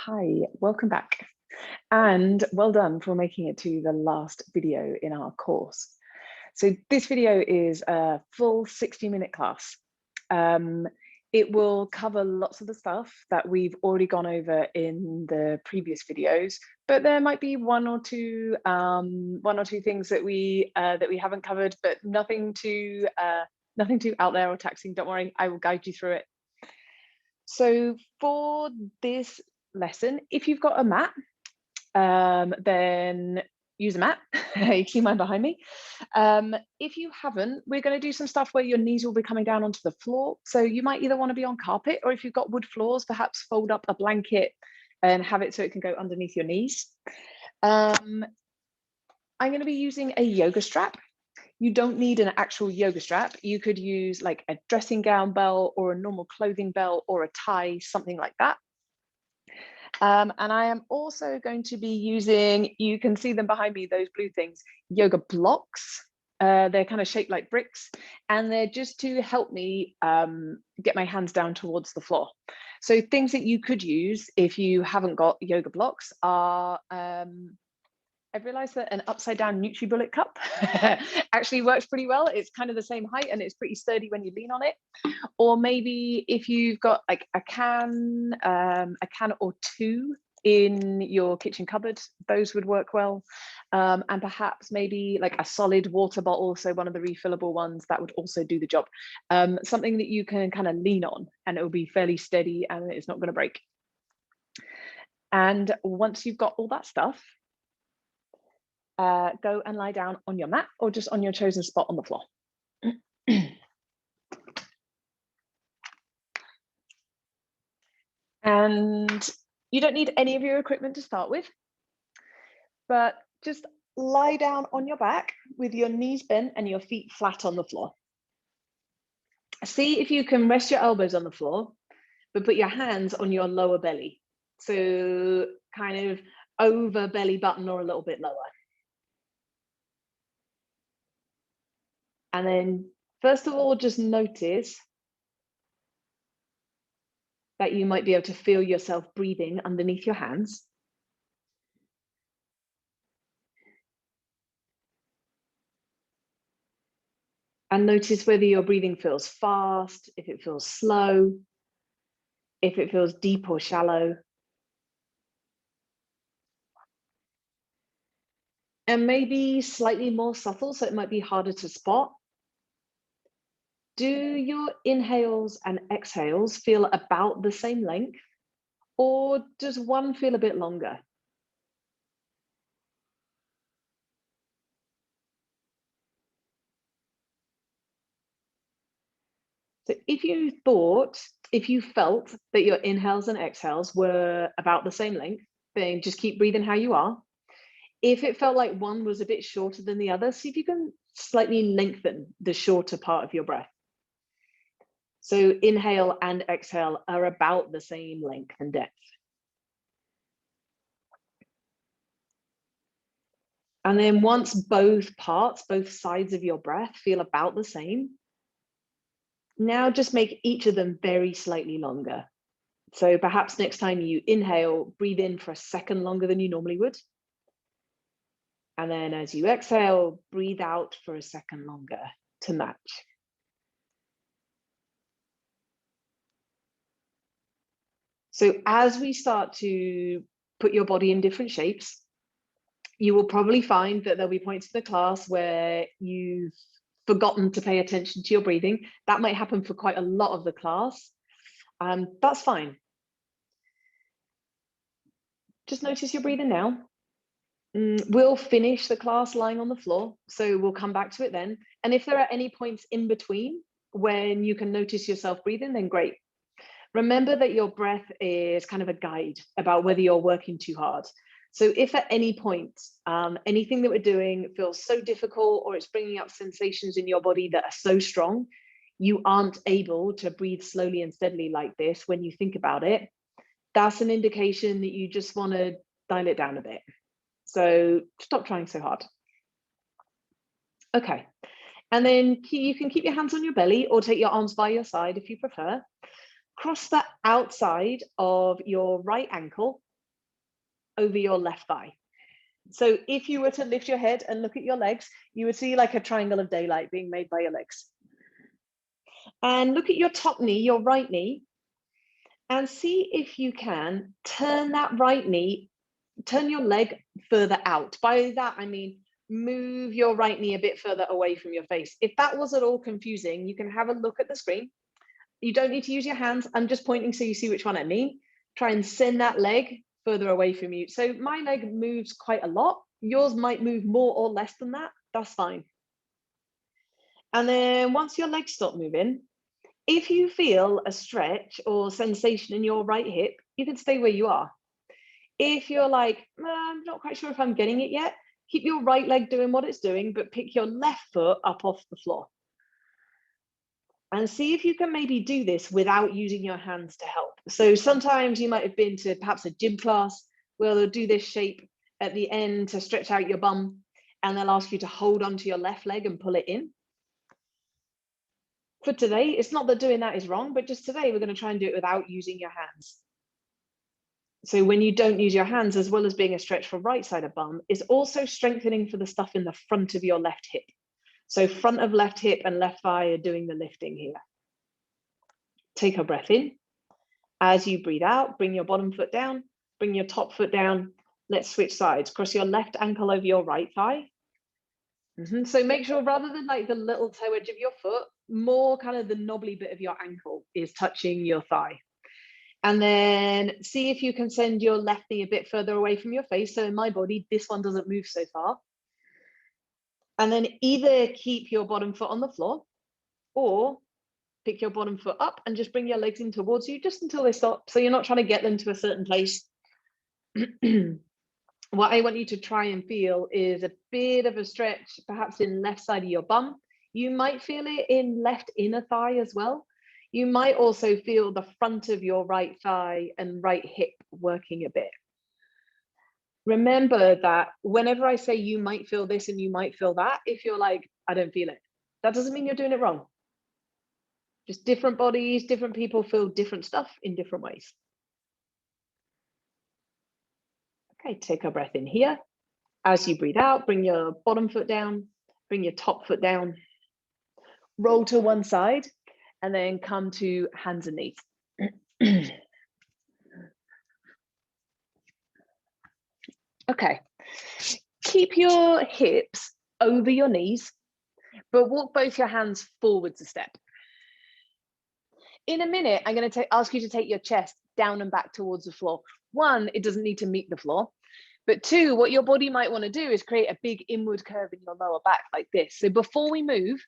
Hi, welcome back. And well done for making it to the last video in our course. So this video is a full 60-minute class. It will cover lots of the stuff that we've already gone over in the previous videos, but there might be one or two things that we haven't covered, but nothing too out there or taxing. Don't worry, I will guide you through it. So for this lesson, if you've got a mat, then use a mat. You can see mine behind me. If you haven't, we're going to do some stuff where your knees will be coming down onto the floor. So you might either want to be on carpet, or if you've got wood floors, perhaps fold up a blanket and have it so it can go underneath your knees. I'm going to be using a yoga strap. You don't need an actual yoga strap. You could use like a dressing gown belt or a normal clothing belt or a tie, something like that. And I am also going to be using, you can see them behind me, those blue things, yoga blocks. They're kind of shaped like bricks, and they're just to help me get my hands down towards the floor. So things that you could use if you haven't got yoga blocks are, I've realized that an upside down NutriBullet cup actually works pretty well. It's kind of the same height and it's pretty sturdy when you lean on it. Or maybe if you've got like a can or two in your kitchen cupboard, those would work well. And perhaps maybe like a solid water bottle, so one of the refillable ones, that would also do the job. Something that you can kind of lean on and it will be fairly steady and it's not going to break. And once you've got all that stuff, go and lie down on your mat or just on your chosen spot on the floor. And you don't need any of your equipment to start with, but just lie down on your back with your knees bent and your feet flat on the floor. See if you can rest your elbows on the floor, but put your hands on your lower belly. So kind of over belly button or a little bit lower. And then first of all, just notice that you might be able to feel yourself breathing underneath your hands. And notice whether your breathing feels fast, if it feels slow, if it feels deep or shallow. And maybe slightly more subtle, so it might be harder to spot. Do your inhales and exhales feel about the same length, or does one feel a bit longer? So if you felt that your inhales and exhales were about the same length, then just keep breathing how you are. If it felt like one was a bit shorter than the other, see if you can slightly lengthen the shorter part of your breath. So inhale and exhale are about the same length and depth. And then once both parts, both sides of your breath feel about the same, now just make each of them very slightly longer. So perhaps next time you inhale, breathe in for a second longer than you normally would. And then as you exhale, breathe out for a second longer to match. So as we start to put your body in different shapes, you will probably find that there'll be points in the class where you've forgotten to pay attention to your breathing. That might happen for quite a lot of the class. That's fine. Just notice your breathing now. We'll finish the class lying on the floor, so we'll come back to it then. And if there are any points in between when you can notice yourself breathing, then great. Remember that your breath is kind of a guide about whether you're working too hard. So if at any point, anything that we're doing feels so difficult or it's bringing up sensations in your body that are so strong, you aren't able to breathe slowly and steadily like this when you think about it, that's an indication that you just want to dial it down a bit. So stop trying so hard. Okay, and then you can keep your hands on your belly or take your arms by your side if you prefer. Cross the outside of your right ankle over your left thigh. So if you were to lift your head and look at your legs, you would see like a triangle of daylight being made by your legs. And look at your top knee, your right knee, and see if you can turn that right knee, turn your leg further out. By that, I mean, move your right knee a bit further away from your face. If that was at all confusing, you can have a look at the screen. You don't need to use your hands. I'm just pointing so you see which one I mean. Try and send that leg further away from you. So my leg moves quite a lot. Yours might move more or less than that. That's fine. And then once your legs stop moving, if you feel a stretch or sensation in your right hip, you can stay where you are. If you're like, I'm not quite sure if I'm getting it yet, keep your right leg doing what it's doing, but pick your left foot up off the floor. And see if you can maybe do this without using your hands to help. So sometimes you might have been to perhaps a gym class where they'll do this shape at the end to stretch out your bum, and they'll ask you to hold onto your left leg and pull it in. For today, it's not that doing that is wrong, but just today we're going to try and do it without using your hands. So when you don't use your hands, as well as being a stretch for right side of bum, is also strengthening for the stuff in the front of your left hip. So front of left hip and left thigh are doing the lifting here. Take a breath in. As you breathe out, bring your bottom foot down, bring your top foot down. Let's switch sides. Cross your left ankle over your right thigh. So make sure rather than like the little toe edge of your foot, more kind of the knobbly bit of your ankle is touching your thigh. And then see if you can send your left knee a bit further away from your face. So in my body, this one doesn't move so far. And then either keep your bottom foot on the floor or pick your bottom foot up and just bring your legs in towards you just until they stop. So you're not trying to get them to a certain place. What I want you to try and feel is a bit of a stretch, perhaps in left side of your bum. You might feel it in left inner thigh as well. You might also feel the front of your right thigh and right hip working a bit. Remember that whenever I say you might feel this and you might feel that, if you're like, I don't feel it, that doesn't mean you're doing it wrong. Just different bodies, different people feel different stuff in different ways. Okay, take a breath in here. As you breathe out, bring your bottom foot down, bring your top foot down, roll to one side, and then come to hands and knees. Okay, keep your hips over your knees, but walk both your hands forwards a step. In a minute, I'm going to ask you to take your chest down and back towards the floor. One, it doesn't need to meet the floor. But two, what your body might want to do is create a big inward curve in your lower back like this. So before we move,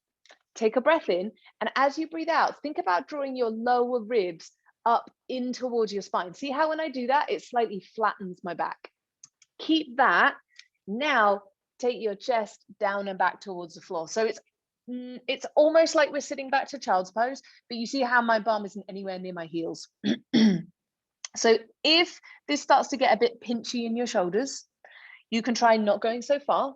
take a breath in. And as you breathe out, think about drawing your lower ribs up in towards your spine. See how when I do that, it slightly flattens my back. Keep that. Now take your chest down and back towards the floor. So it's almost like we're sitting back to child's pose, but you see how my bum isn't anywhere near my heels. So if this starts to get a bit pinchy in your shoulders, you can try not going so far.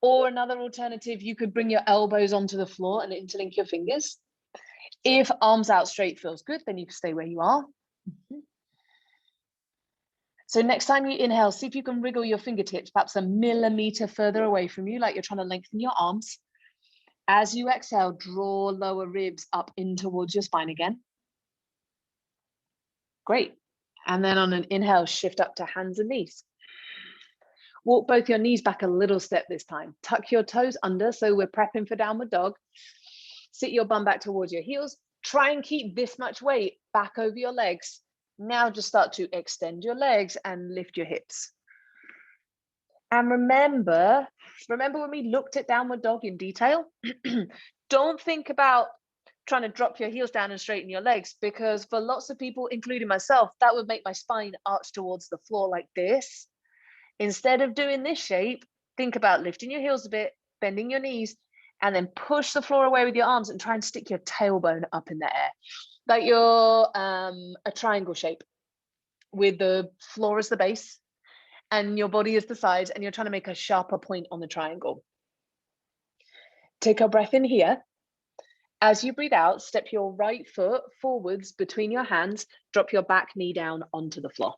Or another alternative, you could bring your elbows onto the floor and interlink your fingers. If arms out straight feels good, then you can stay where you are. So next time you inhale, see if you can wriggle your fingertips perhaps a millimeter further away from you, like you're trying to lengthen your arms. As you exhale, draw lower ribs up in towards your spine again. Great. And then on an inhale, shift up to hands and knees. Walk both your knees back a little step this time. Tuck your toes under, so we're prepping for downward dog. Sit your bum back towards your heels. Try and keep this much weight back over your legs. Now just start to extend your legs and lift your hips. And remember when we looked at downward dog in detail? Don't think about trying to drop your heels down and straighten your legs, because for lots of people, including myself, that would make my spine arch towards the floor like this. Instead of doing this shape, think about lifting your heels a bit, bending your knees, and then push the floor away with your arms and try and stick your tailbone up in the air. Like you're a triangle shape with the floor as the base and your body as the sides, and you're trying to make a sharper point on the triangle. Take a breath in here. As you breathe out, step your right foot forwards between your hands, drop your back knee down onto the floor.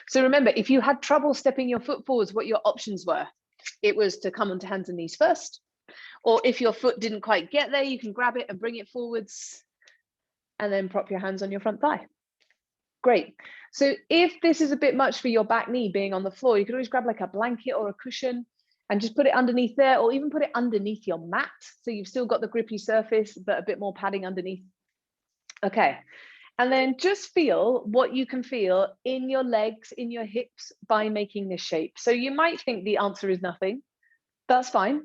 So remember, if you had trouble stepping your foot forwards, what your options were. It was to come onto hands and knees first, or if your foot didn't quite get there, you can grab it and bring it forwards and then prop your hands on your front thigh. Great. So if this is a bit much for your back knee being on the floor, you could always grab like a blanket or a cushion and just put it underneath there, or even put it underneath your mat. So you've still got the grippy surface, but a bit more padding underneath. Okay. And then just feel what you can feel in your legs, in your hips by making this shape. So you might think the answer is nothing. That's fine.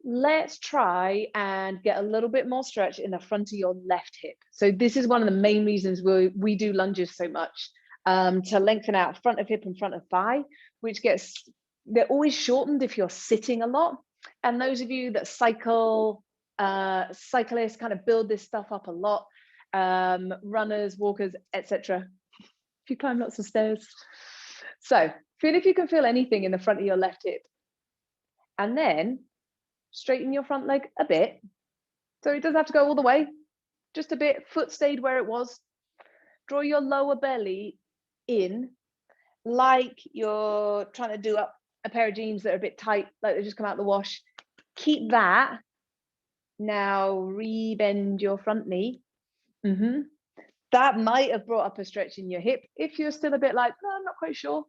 Let's try and get a little bit more stretch in the front of your left hip. So this is one of the main reasons we do lunges so much, to lengthen out front of hip and front of thigh, which they're always shortened if you're sitting a lot. And those of you that cycle, cyclists kind of build this stuff up a lot, runners, walkers, etc. If you climb lots of stairs. So feel if you can feel anything in the front of your left hip. And then straighten your front leg a bit. So it doesn't have to go all the way, just a bit. Foot stayed where it was. Draw your lower belly in like you're trying to do up a pair of jeans that are a bit tight, like they just come out the wash. Keep that. Now re-bend your front knee. That might have brought up a stretch in your hip. If you're still a bit like, no, I'm not quite sure,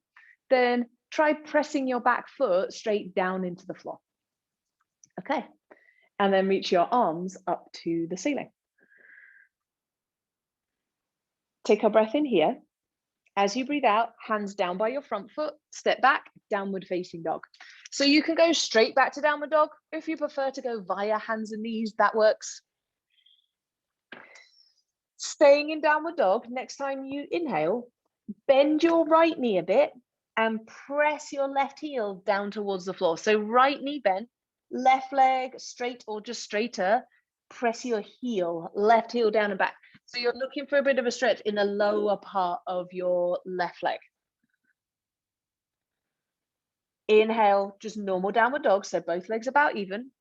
then try pressing your back foot straight down into the floor. Okay, and then reach your arms up to the ceiling. Take a breath in here. As you breathe out, hands down by your front foot, step back, downward facing dog. So you can go straight back to downward dog. If you prefer to go via hands and knees, that works. Staying in downward dog, next time you inhale, bend your right knee a bit and press your left heel down towards the floor. So right knee bent, left leg straight or just straighter, press your heel, left heel down and back. So you're looking for a bit of a stretch in the lower part of your left leg. Inhale, just normal downward dog, so both legs about even.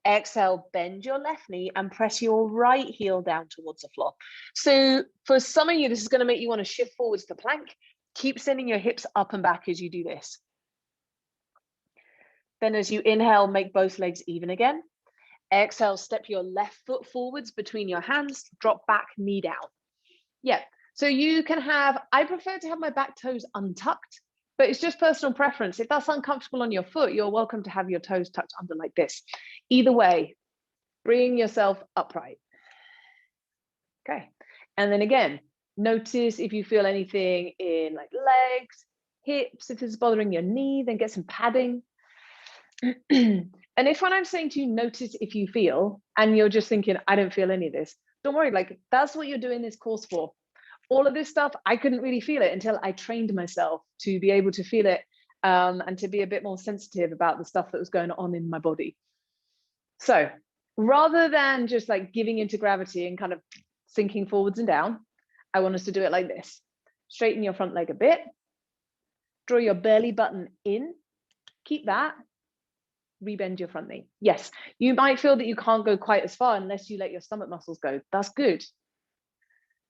Exhale, bend your left knee and press your right heel down towards the floor. So for some of you, this is going to make you want to shift forwards to plank. Keep sending your hips up and back as you do this. Then as you inhale, make both legs even again. Exhale, step your left foot forwards between your hands, drop back, knee down. Yeah, so you can have, I prefer to have my back toes untucked, but it's just personal preference. If that's uncomfortable on your foot, you're welcome to have your toes tucked under like this. Either way, bring yourself upright. Okay, and then again, notice if you feel anything in like legs, hips. If it's bothering your knee, then get some padding. And if when I'm saying to you, notice if you feel, and you're just thinking, I don't feel any of this, don't worry, like that's what you're doing this course for. All of this stuff, I couldn't really feel it until I trained myself to be able to feel it, and to be a bit more sensitive about the stuff that was going on in my body. So rather than just like giving into gravity and kind of sinking forwards and down, I want us to do it like this. Straighten your front leg a bit, draw your belly button in, keep that, rebend your front knee. Yes, you might feel that you can't go quite as far unless you let your stomach muscles go. That's good.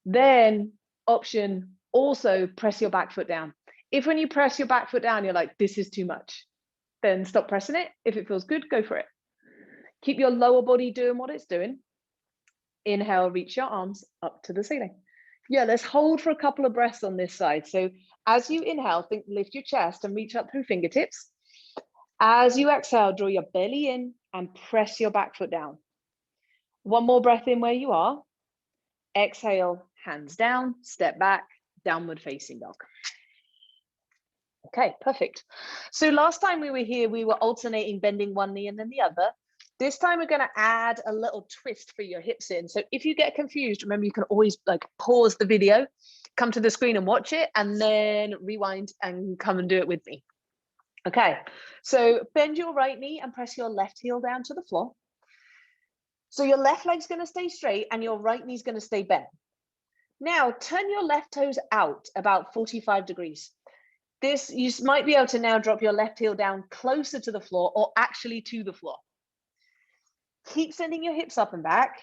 Then option, also press your back foot down. If when you press your back foot down, you're like, this is too much, then stop pressing it. If it feels good, go for it. Keep your lower body doing what it's doing. Inhale, reach your arms up to the ceiling. Yeah, let's hold for a couple of breaths on this side. So as you inhale, think, lift your chest and reach up through fingertips. As you exhale, draw your belly in and press your back foot down. One more breath in where you are. Exhale, hands down, step back, downward facing dog. Okay, perfect. So last time we were here, we were alternating bending one knee and then the other. This time we're going to add a little twist for your hips in. So if you get confused, remember you can always like pause the video, come to the screen and watch it, and then rewind and come and do it with me. Okay, so bend your right knee and press your left heel down to the floor. So your left leg's going to stay straight and your right knee's going to stay bent. Now turn your left toes out about 45 degrees. This, you might be able to now drop your left heel down closer to the floor or actually to the floor. Keep sending your hips up and back.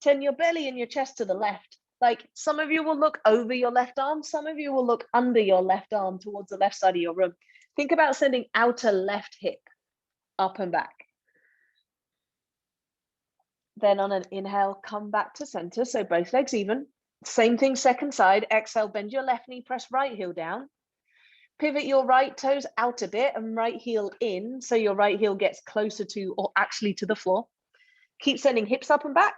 Turn your belly and your chest to the left Like some of you will look over your left arm, some of you will look under your left arm towards the left side of your room. Think about sending outer left hip up and back. Then on an inhale, come back to center. So both legs even. Same thing, second side. Exhale, bend your left knee, press right heel down. Pivot your right toes out a bit and right heel in. So your right heel gets closer to, or actually to the floor. Keep sending hips up and back.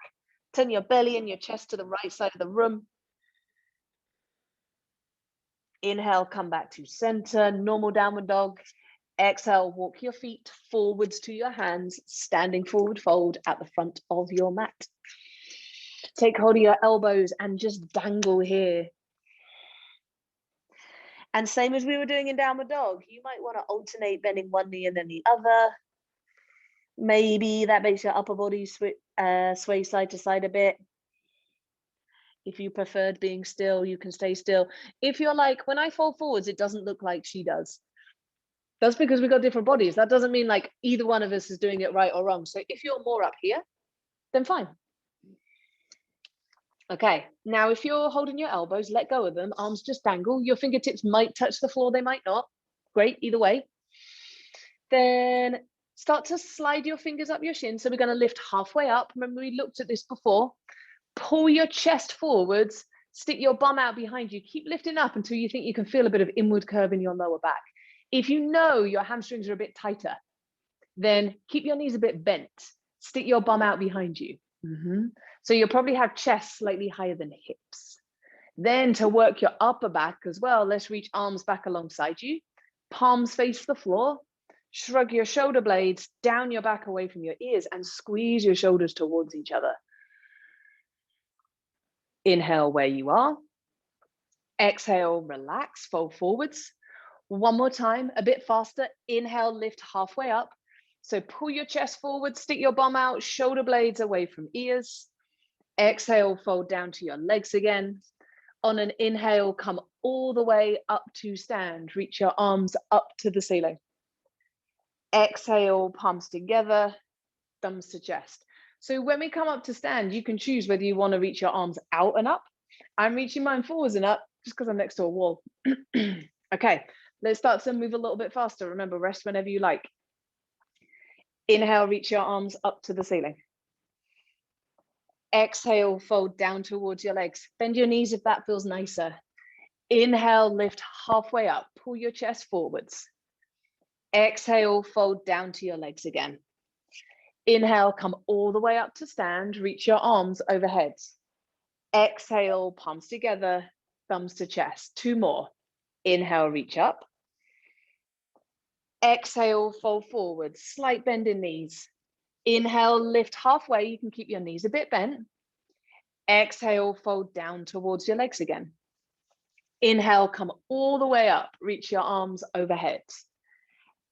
Turn your belly and your chest to the right side of the room. Inhale, come back to center, normal downward dog. Exhale, walk your feet forwards to your hands, standing forward fold at the front of your mat. Take hold of your elbows and just dangle here. And same as we were doing in downward dog, you might want to alternate bending one knee and then the other. Maybe that makes your upper body sway side to side a bit. If you preferred being still, you can stay still. If you're like, when I fall forwards, it doesn't look like she does. That's because we've got different bodies. That doesn't mean like either one of us is doing it right or wrong. So if you're more up here, then fine. Okay, now if you're holding your elbows, let go of them, arms just dangle. Your fingertips might touch the floor, they might not. Great, either way. Then start to slide your fingers up your shin. So we're going to lift halfway up. Remember, we looked at this before. Pull your chest forwards, stick your bum out behind you. Keep lifting up until you think you can feel a bit of inward curve in your lower back. If you know your hamstrings are a bit tighter, then keep your knees a bit bent. Stick your bum out behind you. So you'll probably have chest slightly higher than hips. Then to work your upper back as well, let's reach arms back alongside you. Palms face the floor. Shrug your shoulder blades down your back away from your ears and squeeze your shoulders towards each other. Inhale where you are. Exhale, relax, fold forwards. One more time, a bit faster. Inhale, lift halfway up. So pull your chest forward, stick your bum out, shoulder blades away from ears. Exhale, fold down to your legs again. On an inhale, come all the way up to stand. Reach your arms up to the ceiling. Exhale, palms together, thumbs to chest. So when we come up to stand, you can choose whether you want to reach your arms out and up. I'm reaching mine forwards and up just because I'm next to a wall. Okay, let's start to move a little bit faster. Remember, rest whenever you like. Inhale, reach your arms up to the ceiling. Exhale, fold down towards your legs. Bend your knees if that feels nicer. Inhale, lift halfway up. Pull your chest forwards. Exhale, fold down to your legs again. Inhale, come all the way up to stand. Reach your arms overhead. Exhale, palms together, thumbs to chest. Two more. Inhale, reach up. Exhale, fold forward, slight bend in knees. Inhale, lift halfway. You can keep your knees a bit bent. Exhale, fold down towards your legs again. Inhale, come all the way up. Reach your arms overhead.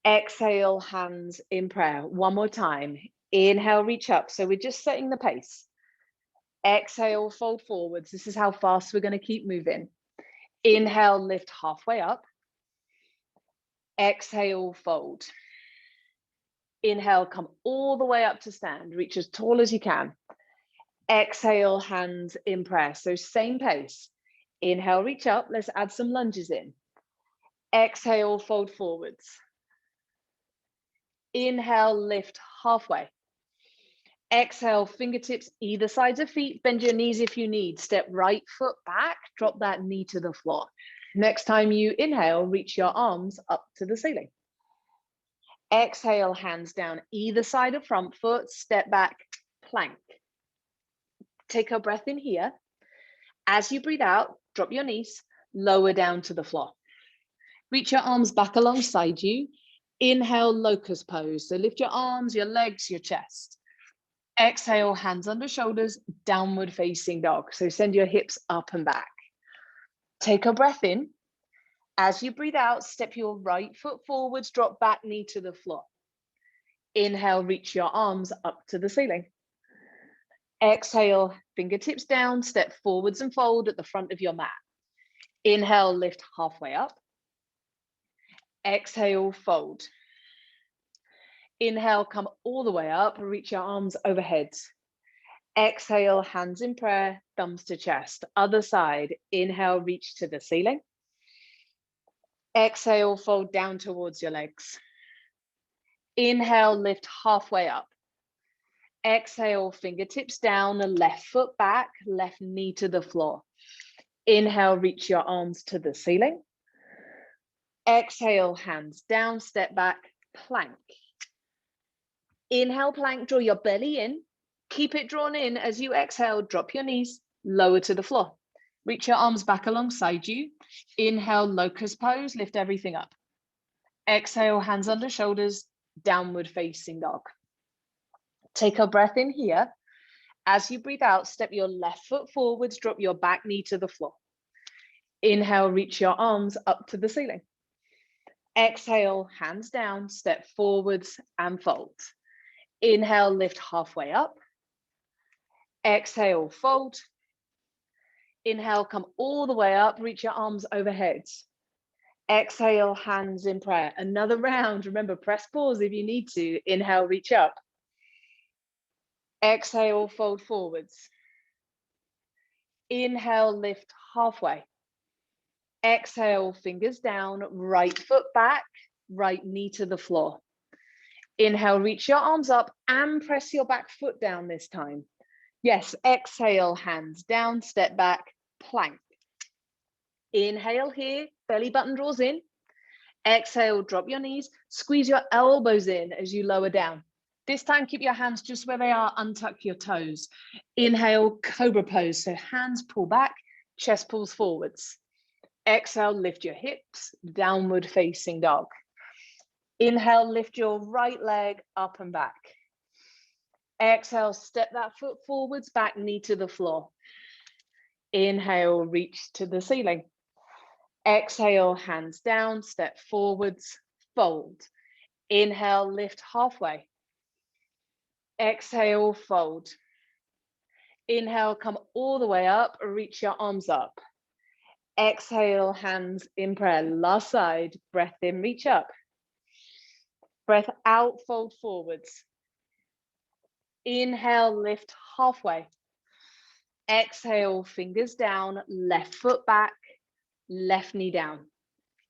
Exhale, hands in prayer. One more time. Inhale, reach up. So we're just setting the pace. Exhale, fold forwards. This is how fast we're going to keep moving. Inhale, lift halfway up. Exhale, fold. Inhale, come all the way up to stand. Reach as tall as you can. Exhale, hands in prayer. So same pace. Inhale, reach up. Let's add some lunges in. Exhale, fold forwards. Inhale, lift halfway. Exhale, fingertips either sides of feet. Bend your knees if you need. Step right foot back. Drop that knee to the floor. Next time you inhale, reach your arms up to the ceiling. Exhale, hands down either side of front foot. Step back, plank. Take a breath in here. As you breathe out, drop your knees, lower down to the floor. Reach your arms back alongside you. Inhale, locust pose. So lift your arms, your legs, your chest. Exhale, hands under shoulders, downward facing dog. So send your hips up and back. Take a breath in. As you breathe out, step your right foot forwards, drop back knee to the floor. Inhale, reach your arms up to the ceiling. Exhale, fingertips down, step forwards and fold at the front of your mat. Inhale, lift halfway up. Exhale, fold. Inhale, come all the way up, reach your arms overhead. Exhale, hands in prayer, thumbs to chest. Other side, inhale, reach to the ceiling. Exhale, fold down towards your legs. Inhale, lift halfway up. Exhale, fingertips down, left foot back, left knee to the floor. Inhale, reach your arms to the ceiling. Exhale, hands down, step back, plank. Inhale, plank, draw your belly in. Keep it drawn in. As you exhale, drop your knees, lower to the floor. Reach your arms back alongside you. Inhale, locust pose, lift everything up. Exhale, hands under shoulders, downward facing dog. Take a breath in here. As you breathe out, step your left foot forwards, drop your back knee to the floor. Inhale, reach your arms up to the ceiling. Exhale, hands down, step forwards and fold. Inhale, lift halfway up. Exhale, fold. Inhale, come all the way up, reach your arms overhead. Exhale, hands in prayer. Another round. Remember, press pause if you need to. Inhale, reach up. Exhale, fold forwards. Inhale, lift halfway. Exhale, fingers down, right foot back, right knee to the floor. Inhale, reach your arms up and press your back foot down this time. Yes, exhale, hands down, step back, plank. Inhale here, belly button draws in. Exhale, drop your knees, squeeze your elbows in as you lower down. This time, keep your hands just where they are, untuck your toes. Inhale, cobra pose, so hands pull back, chest pulls forwards. Exhale, lift your hips, downward facing dog. Inhale, lift your right leg up and back. Exhale, step that foot forwards, back knee to the floor. Inhale, reach to the ceiling. Exhale, hands down, step forwards, fold. Inhale, lift halfway. Exhale, fold. Inhale, come all the way up, reach your arms up. Exhale, hands in prayer. Last side, breath in, reach up. Breath out, fold forwards. Inhale, lift halfway. Exhale, fingers down, left foot back, left knee down.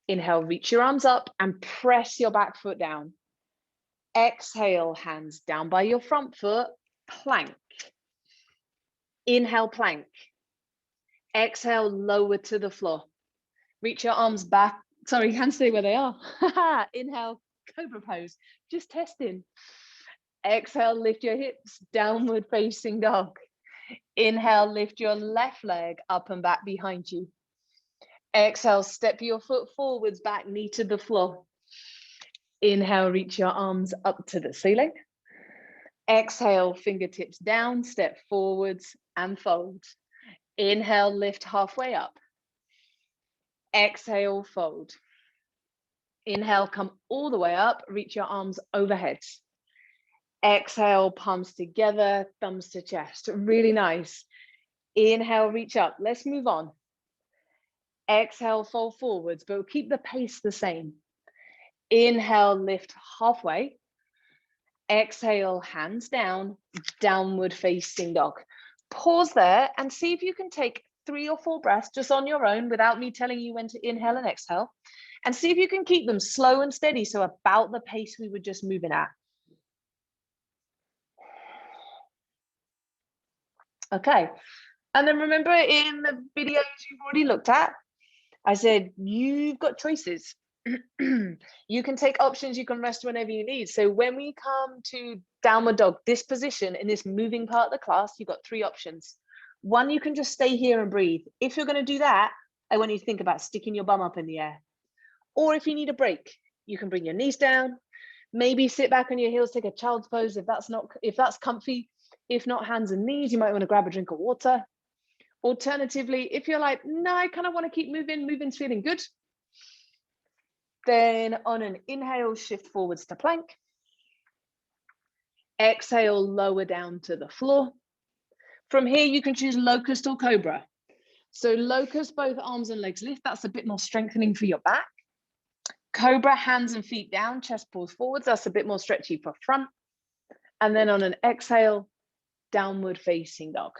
Inhale, reach your arms up and press your back foot down. Exhale, hands down by your front foot, plank. Inhale, plank. Exhale, lower to the floor. Reach your arms back. Sorry, hands stay where they are. Inhale, cobra pose. Just testing. Exhale, lift your hips, downward facing dog. Inhale, lift your left leg up and back behind you. Exhale, step your foot forwards, back knee to the floor. Inhale, reach your arms up to the ceiling. Exhale, fingertips down, step forwards and fold. Inhale, lift halfway up. Exhale, fold. Inhale, come all the way up, reach your arms overhead. Exhale, palms together, thumbs to chest. Really nice. Inhale, reach up. Let's move on. Exhale, fold forwards, but we'll keep the pace the same. Inhale, lift halfway. Exhale, hands down, downward facing dog. Pause there and see if you can take 3 or 4 breaths just on your own without me telling you when to inhale and exhale. And see if you can keep them slow and steady, so about the pace we were just moving at. Okay, and then remember in the videos you've already looked at, I said you've got choices. You can take options, you can rest whenever you need. So when we come to downward dog, this position in this moving part of the class, you've got 3 options. 1, you can just stay here and breathe. If you're going to do that, I want you to think about sticking your bum up in the air. Or if you need a break, you can bring your knees down, maybe sit back on your heels, take a child's pose if that's comfy. If not, hands and knees, you might want to grab a drink of water. Alternatively, if you're like, no, I kind of want to keep moving, moving's feeling good, then on an inhale, shift forwards to plank. Exhale, lower down to the floor. From here, you can choose locust or cobra. So locust, both arms and legs lift. That's a bit more strengthening for your back. Cobra, hands and feet down, chest pulls forwards. That's a bit more stretchy for front. And then on an exhale, downward facing dog.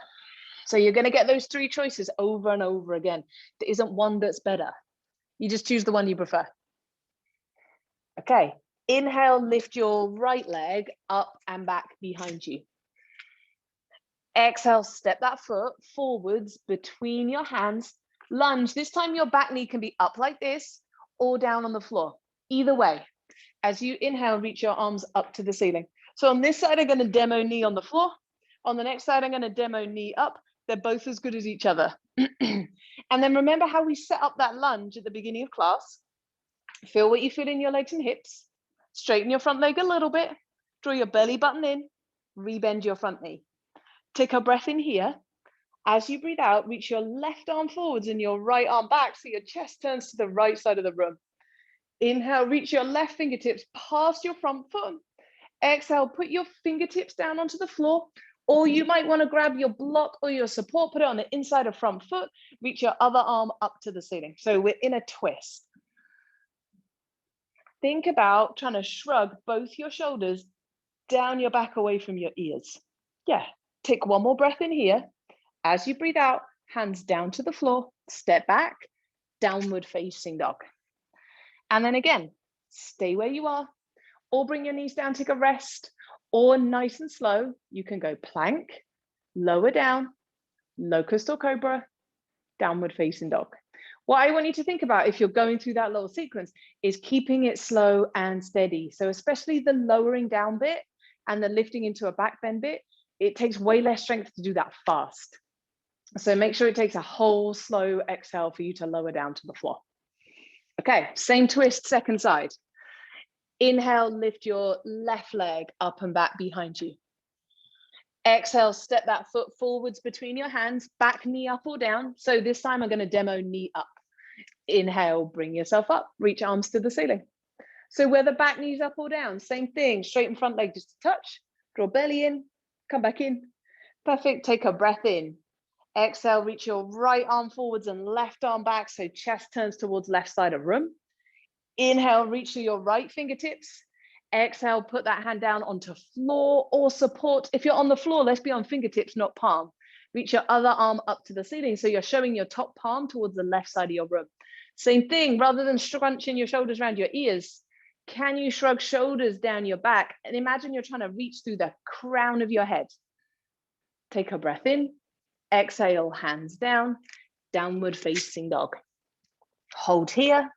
So you're going to get those three choices over and over again. There isn't one that's better. You just choose the one you prefer. Okay, inhale, lift your right leg up and back behind you. Exhale, step that foot forwards between your hands. Lunge. This time your back knee can be up like this or down on the floor. Either way, as you inhale, reach your arms up to the ceiling. So on this side, I'm going to demo knee on the floor. On the next side, I'm going to demo knee up. They're both as good as each other. And then remember how we set up that lunge at the beginning of class. Feel what you feel in your legs and hips. Straighten your front leg a little bit. Draw your belly button in. Rebend your front knee. Take a breath in here. As you breathe out, reach your left arm forwards and your right arm back so your chest turns to the right side of the room. Inhale, reach your left fingertips past your front foot. Exhale, put your fingertips down onto the floor, or you might want to grab your block or your support, put it on the inside of front foot, reach your other arm up to the ceiling. So we're in a twist. Think about trying to shrug both your shoulders down your back away from your ears. Yeah, take one more breath in here. As you breathe out, hands down to the floor, step back, downward facing dog. And then again, stay where you are, or bring your knees down, take a rest, or nice and slow, you can go plank, lower down, locust or cobra, downward facing dog. What I want you to think about if you're going through that little sequence is keeping it slow and steady. So especially the lowering down bit and the lifting into a back bend bit, it takes way less strength to do that fast. So make sure it takes a whole slow exhale for you to lower down to the floor. Okay, same twist, second side. Inhale, lift your left leg up and back behind you. Exhale, step that foot forwards between your hands, back knee up or down. So this time I'm going to demo knee up. Inhale, bring yourself up, reach arms to the ceiling. So whether back knee's up or down, same thing, straighten front leg just a touch, draw belly in, come back in. Perfect, take a breath in. Exhale, reach your right arm forwards and left arm back, so chest turns towards left side of room. Inhale, reach to your right fingertips. Exhale, put that hand down onto floor or support. If you're on the floor, let's be on fingertips, not palm. Reach your other arm up to the ceiling, so you're showing your top palm towards the left side of your room. Same thing, rather than scrunching your shoulders around your ears, can you shrug shoulders down your back? And imagine you're trying to reach through the crown of your head. Take a breath in. Exhale, hands down, downward facing dog. Hold here,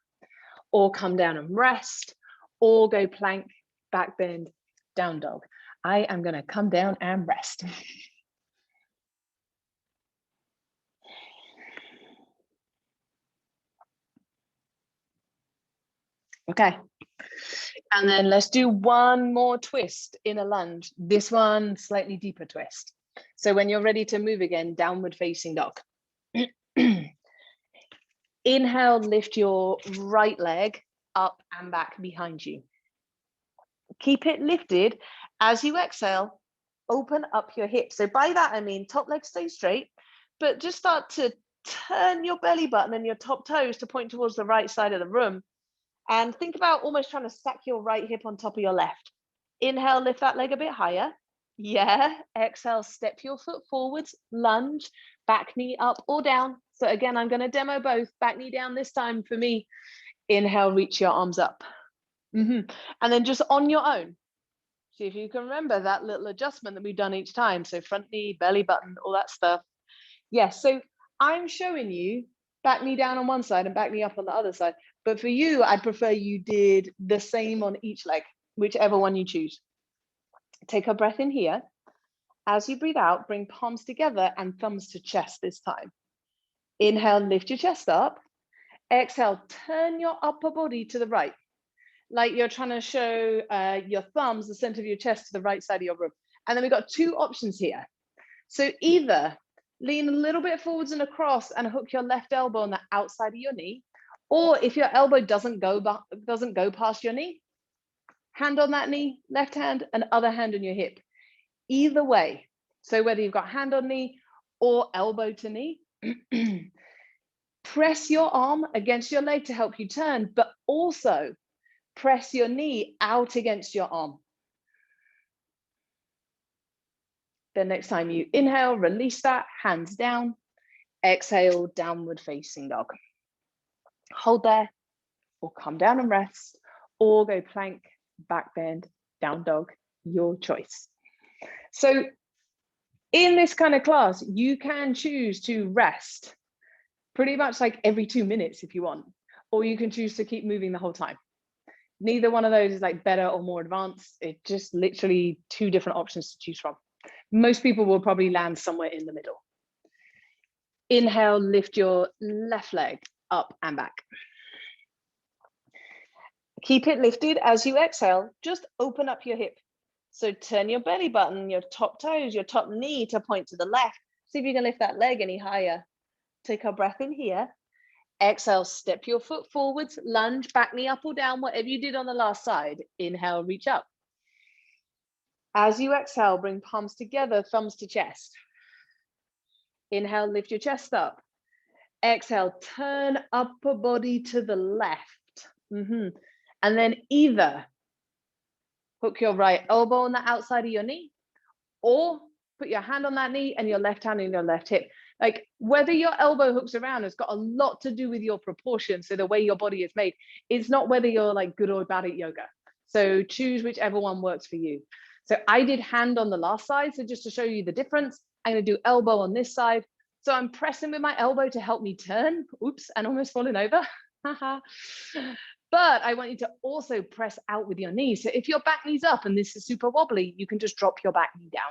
or come down and rest, or go plank, back bend, down dog. I am going to come down and rest. Okay. And then let's do one more twist in a lunge. This one, slightly deeper twist. So when you're ready to move again, downward facing dog. Inhale, lift your right leg up and back behind you. Keep it lifted. As you exhale, open up your hips. So by that, I mean top leg stay straight, but just start to turn your belly button and your top toes to point towards the right side of the room. And think about almost trying to stack your right hip on top of your left. Inhale, lift that leg a bit higher. Yeah. Exhale, step your foot forwards, lunge, back knee up or down. So again, I'm going to demo both. Back knee down this time for me. Inhale, reach your arms up. And then just on your own, see if you can remember that little adjustment that we've done each time. So front knee, belly button, all that stuff. Yes. So I'm showing you back knee down on one side and back knee up on the other side. But for you, I'd prefer you did the same on each leg, whichever one you choose. Take a breath in here. As you breathe out, bring palms together and thumbs to chest this time. Inhale, lift your chest up. Exhale, turn your upper body to the right, like you're trying to show your thumbs, the center of your chest, to the right side of your room. And then we've got two options here. So either lean a little bit forwards and across and hook your left elbow on the outside of your knee, or if your elbow doesn't go past your knee, hand on that knee, left hand, and other hand on your hip. Either way, so whether you've got hand on knee or elbow to knee, press your arm against your leg to help you turn, but also press your knee out against your arm. Then next time you inhale, release that, hands down. Exhale, downward facing dog. Hold there, or come down and rest, or go plank, back bend, down dog, your choice. So in this kind of class, you can choose to rest pretty much like every 2 minutes if you want, or you can choose to keep moving the whole time. Neither one of those is like better or more advanced. It's just literally 2 different options to choose from. Most people will probably land somewhere in the middle. Inhale, lift your left leg up and back. Keep it lifted as you exhale, just open up your hip. So turn your belly button, your top toes, your top knee to point to the left. See if you can lift that leg any higher. Take a breath in here. Exhale, step your foot forwards, lunge, back knee up or down, whatever you did on the last side. Inhale, reach up. As you exhale, bring palms together, thumbs to chest. Inhale, lift your chest up. Exhale, turn upper body to the left. And then either hook your right elbow on the outside of your knee, or put your hand on that knee and your left hand in your left hip. Like whether your elbow hooks around has got a lot to do with your proportion. So the way your body is made, it's not whether you're like good or bad at yoga. So choose whichever one works for you. So I did hand on the last side. So just to show you the difference, I'm going to do elbow on this side. So I'm pressing with my elbow to help me turn. Oops, and almost falling over. But I want you to also press out with your knees. So if your back knee's up and this is super wobbly, you can just drop your back knee down.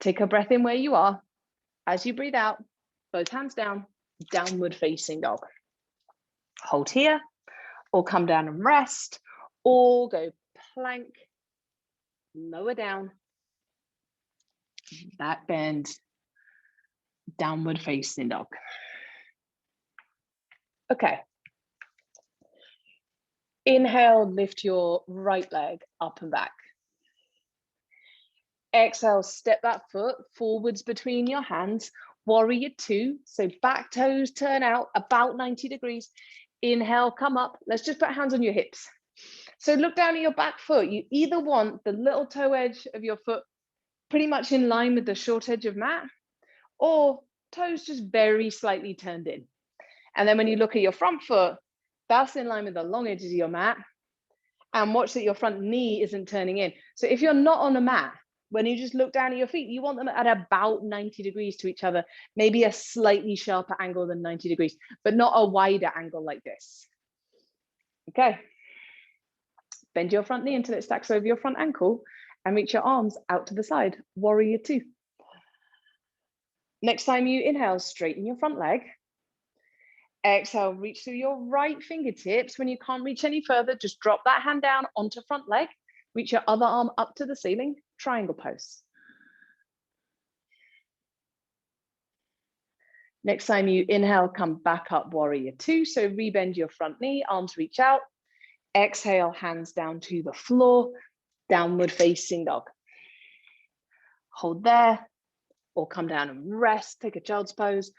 Take a breath in where you are. As you breathe out, both hands down, downward facing dog. Hold here, or come down and rest, or go plank, lower down, back bend, downward facing dog. Okay. Inhale, lift your right leg up and back. Exhale, step that foot forwards between your hands, warrior 2. So back toes turn out about 90 degrees. Inhale, come up. Let's just put hands on your hips. So look down at your back foot. You either want the little toe edge of your foot pretty much in line with the short edge of mat, or toes just very slightly turned in. And then when you look at your front foot, that's in line with the long edges of your mat. And watch that your front knee isn't turning in. So if you're not on a mat, when you just look down at your feet, you want them at about 90 degrees to each other, maybe a slightly sharper angle than 90 degrees, but not a wider angle like this. Okay. Bend your front knee until it stacks over your front ankle and reach your arms out to the side, warrior 2. Next time you inhale, straighten your front leg. Exhale, reach through your right fingertips. When you can't reach any further, just drop that hand down onto front leg. Reach your other arm up to the ceiling, triangle pose. Next time you inhale, come back up, warrior 2. So rebend your front knee, arms reach out. Exhale, hands down to the floor, downward facing dog. Hold there, or come down and rest, take a child's pose,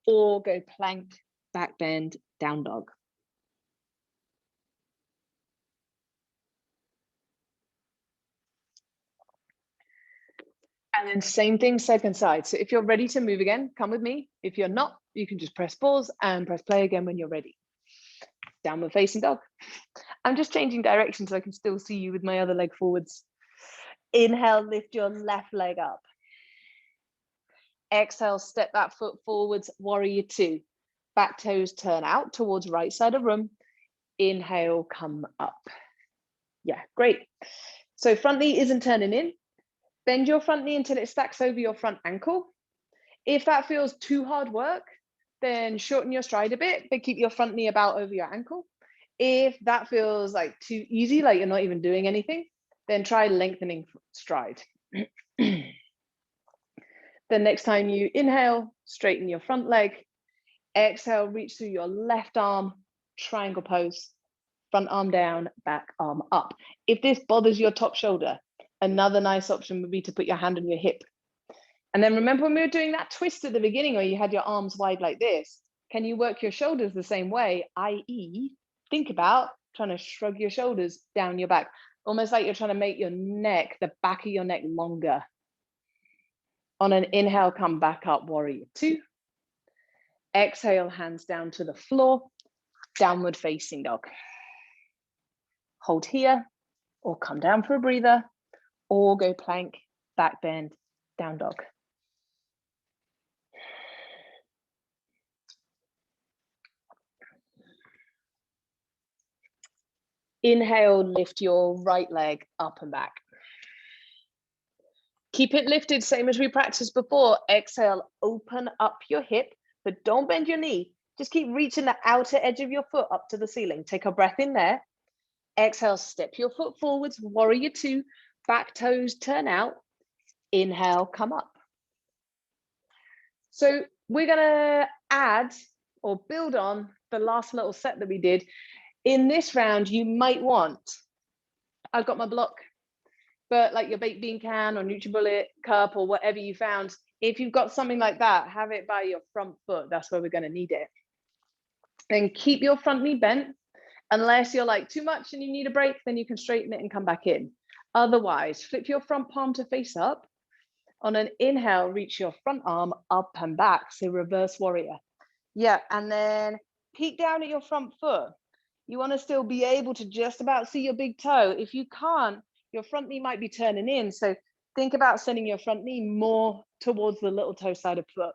or go plank, back bend, down dog. And then same thing, second side. So if you're ready to move again, come with me. If you're not, you can just press pause and press play again when you're ready. Downward facing dog. I'm just changing direction so I can still see you with my other leg forwards. Inhale, lift your left leg up. Exhale, step that foot forwards, warrior 2. Back toes turn out towards right side of room. Inhale, come up. Yeah, great. So front knee isn't turning in. Bend your front knee until it stacks over your front ankle. If that feels too hard work, then shorten your stride a bit, but keep your front knee about over your ankle. If that feels like too easy, like you're not even doing anything, then try lengthening stride. The next time you inhale, straighten your front leg. Exhale, reach through your left arm, triangle pose, front arm down, back arm up. If this bothers your top shoulder, another nice option would be to put your hand on your hip. And then remember when we were doing that twist at the beginning where you had your arms wide like this, can you work your shoulders the same way? i.e., think about trying to shrug your shoulders down your back, almost like you're trying to make your neck, the back of your neck longer. On an inhale, come back up, warrior two. Exhale, hands down to the floor, downward facing dog. Hold here, or come down for a breather, or go plank, back bend, down dog. Inhale, lift your right leg up and back. Keep it lifted, same as we practiced before. Exhale, open up your hip, but don't bend your knee. Just keep reaching the outer edge of your foot up to the ceiling. Take a breath in there. Exhale, step your foot forwards, warrior two, back toes turn out. Inhale, come up. So we're gonna add or build on the last little set that we did. In this round, you might want, I've got my block, but like your baked bean can or NutriBullet cup or whatever you found, if you've got something like that, have it by your front foot. That's where we're gonna need it. Then keep your front knee bent. Unless you're like too much and you need a break, then you can straighten it and come back in. Otherwise, flip your front palm to face up. On an inhale, reach your front arm up and back, so reverse warrior. Yeah, and then peek down at your front foot. You want to still be able to just about see your big toe. If you can't, your front knee might be turning in. So think about sending your front knee more towards the little toe side of foot.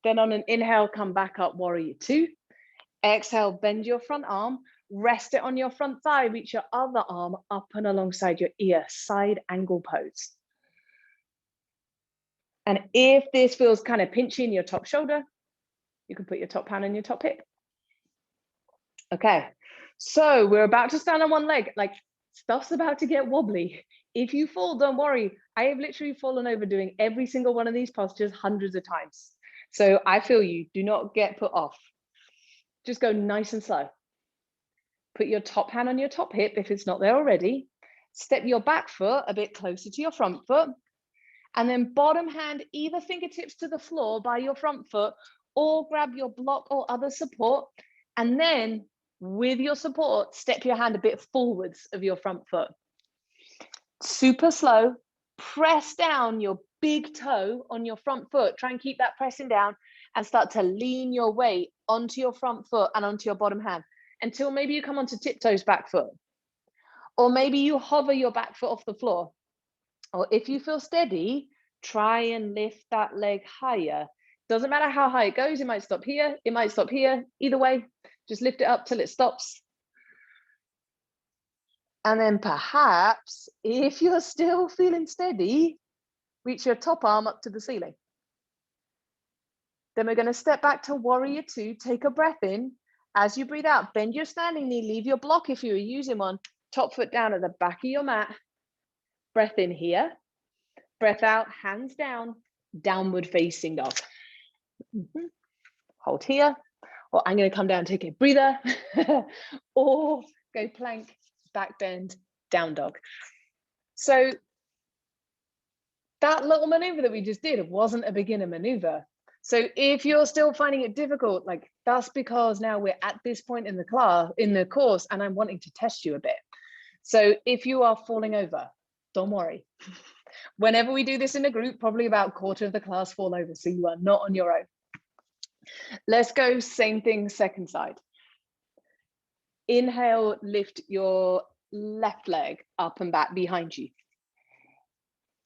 Then on an inhale, come back up, warrior two. Exhale, bend your front arm, rest it on your front thigh, reach your other arm up and alongside your ear, side angle pose. And if this feels kind of pinchy in your top shoulder, you can put your top hand on your top hip. Okay, so we're about to stand on one leg, like stuff's about to get wobbly. If you fall, don't worry. I have literally fallen over doing every single one of these postures hundreds of times. So I feel you, do not get put off. Just go nice and slow. Put your top hand on your top hip if it's not there already. Step your back foot a bit closer to your front foot. And then bottom hand, either fingertips to the floor by your front foot or grab your block or other support. And then with your support, step your hand a bit forwards of your front foot. Super slow. Press down your big toe on your front foot. Try and keep that pressing down and start to lean your weight onto your front foot and onto your bottom hand until maybe you come onto tiptoes back foot. Or maybe you hover your back foot off the floor. Or if you feel steady, try and lift that leg higher. Doesn't matter how high it goes, it might stop here, it might stop here. Either way, just lift it up till it stops. And then perhaps, if you're still feeling steady, reach your top arm up to the ceiling. Then we're going to step back to warrior two, take a breath in. As you breathe out, bend your standing knee, leave your block if you were using one, top foot down at the back of your mat. Breath in here, breath out, hands down, downward facing dog. Hold here, or I'm going to come down, take a breather, or go plank, back bend, down dog. So that little maneuver that we just did wasn't a beginner maneuver. So if you're still finding it difficult, like that's because now we're at this point in the class, in the course, and I'm wanting to test you a bit. So if you are falling over, don't worry. Whenever we do this in a group, probably about a quarter of the class fall over, so you are not on your own. Let's go same thing, second side. Inhale, lift your left leg up and back behind you.